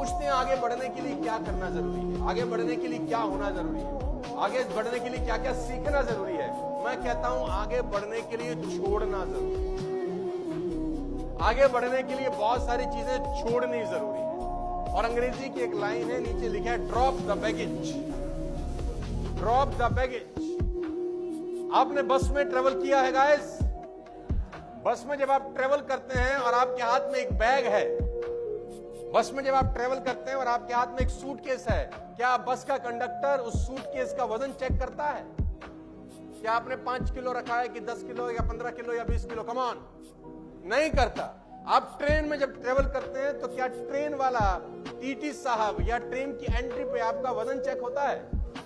पूछते हैं आगे बढ़ने के लिए क्या करना जरूरी है, आगे बढ़ने के लिए क्या होना जरूरी है, आगे बढ़ने के लिए क्या क्या सीखना जरूरी है। मैं कहता हूं आगे बढ़ने के लिए छोड़ना जरूरी है। आगे बढ़ने के लिए बहुत सारी चीजें छोड़नी जरूरी है। और अंग्रेजी की एक लाइन है, नीचे लिखा है drop the baggage, drop the baggage. आपने बस में ट्रेवल किया है गाइस? बस में जब आप ट्रेवल करते हैं और आपके हाथ में एक बैग है, बस में जब आप ट्रेवल करते हैं और आपके हाथ में एक सूटकेस है, क्या बस का कंडक्टर उस सूटकेस का वजन चेक करता है? क्या आपने 5 किलो रखा है कि 10 किलो या 15 किलो या 20 किलो? कम ऑन, नहीं करता। आप ट्रेन में जब ट्रेवल करते हैं तो क्या ट्रेन वाला टीटी साहब या ट्रेन की एंट्री पे आपका वजन चेक होता है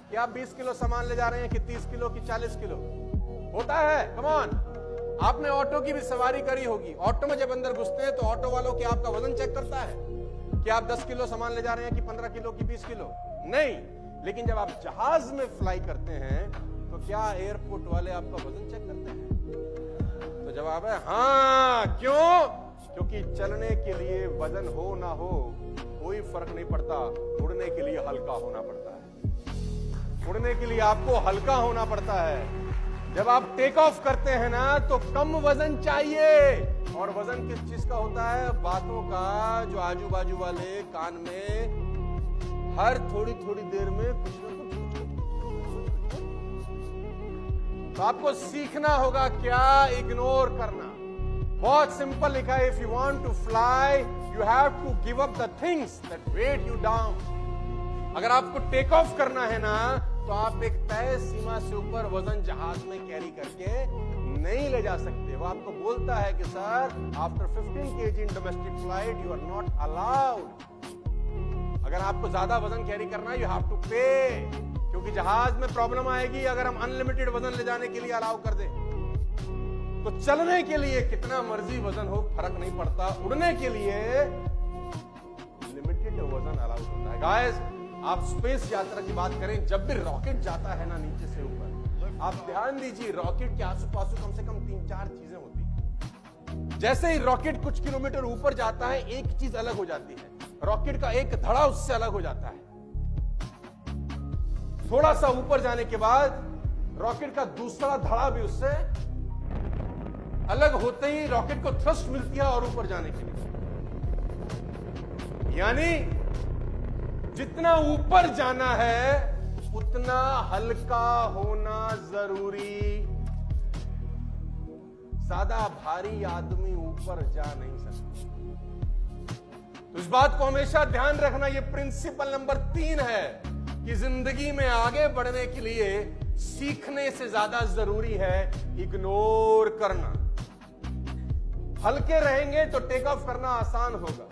कि आप 20 किलो सामान ले जा रहे हैं कि 30 किलो कि 40 किलो? होता है? Come on. आपने ऑटो की भी सवारी करी होगी, ऑटो में जब अंदर घुसते हैं तो ऑटो वालों के आपका वजन चेक करता है कि आप 10 किलो सामान ले जा रहे हैं कि 15 किलो कि 20 किलो? नहीं। लेकिन जब आप जहाज में फ्लाई करते हैं तो क्या एयरपोर्ट वाले आपका वजन चेक करते हैं? तो जवाब है हाँ। क्यों? क्योंकि चलने के लिए वजन हो ना हो कोई फर्क नहीं पड़ता, उड़ने के लिए हल्का होना पड़ता है। उड़ने के लिए आपको हल्का होना पड़ता है। जब आप टेक ऑफ करते हैं ना तो कम वजन चाहिए। और वजन किस चीज का होता है? बातों का, जो आजू बाजू वाले कान में हर थोड़ी थोड़ी देर में कुछ ना कुछ। तो आपको सीखना होगा क्या? इग्नोर करना। बहुत सिंपल लिखा है, if you want to fly you have to give up the things that weigh you down. अगर आपको टेक ऑफ करना है ना तो आप एक तय सीमा से ऊपर वजन जहाज में कैरी करके नहीं ले जा सकते। वो आपको बोलता है कि sir after 15 kg in domestic flight you are not allowed. अगर आपको ज्यादा वजन कैरी करना है यू हैव टू पे, क्योंकि जहाज में प्रॉब्लम आएगी अगर हम अनलिमिटेड वजन ले जाने के लिए अलाउ कर दें। तो चलने के लिए कितना मर्जी वजन हो फर्क नहीं पड़ता, उड़ने के लिए लिमिटेड वजन अलाउ होता है। गाइस, आप स्पेस यात्रा की बात करें, जब भी रॉकेट जाता है ना नीचे से ऊपर, आप ध्यान दीजिए रॉकेट के आसू पासू कम से कम 3-4 चीजें होती हैं। जैसे ही रॉकेट कुछ किलोमीटर ऊपर जाता है एक चीज अलग हो जाती है, रॉकेट का एक धड़ा उससे अलग हो जाता है। थोड़ा सा ऊपर जाने के बाद रॉकेट का दूसरा धड़ा भी उससे अलग होते ही रॉकेट को थ्रस्ट मिलती है और ऊपर जाने के लिए। यानी जितना ऊपर जाना है उतना हल्का होना जरूरी। ज्यादा भारी आदमी ऊपर जा नहीं सकता। तो इस बात को हमेशा ध्यान रखना, यह प्रिंसिपल नंबर 3 है कि जिंदगी में आगे बढ़ने के लिए सीखने से ज्यादा जरूरी है इग्नोर करना। हल्के रहेंगे तो टेक ऑफ करना आसान होगा,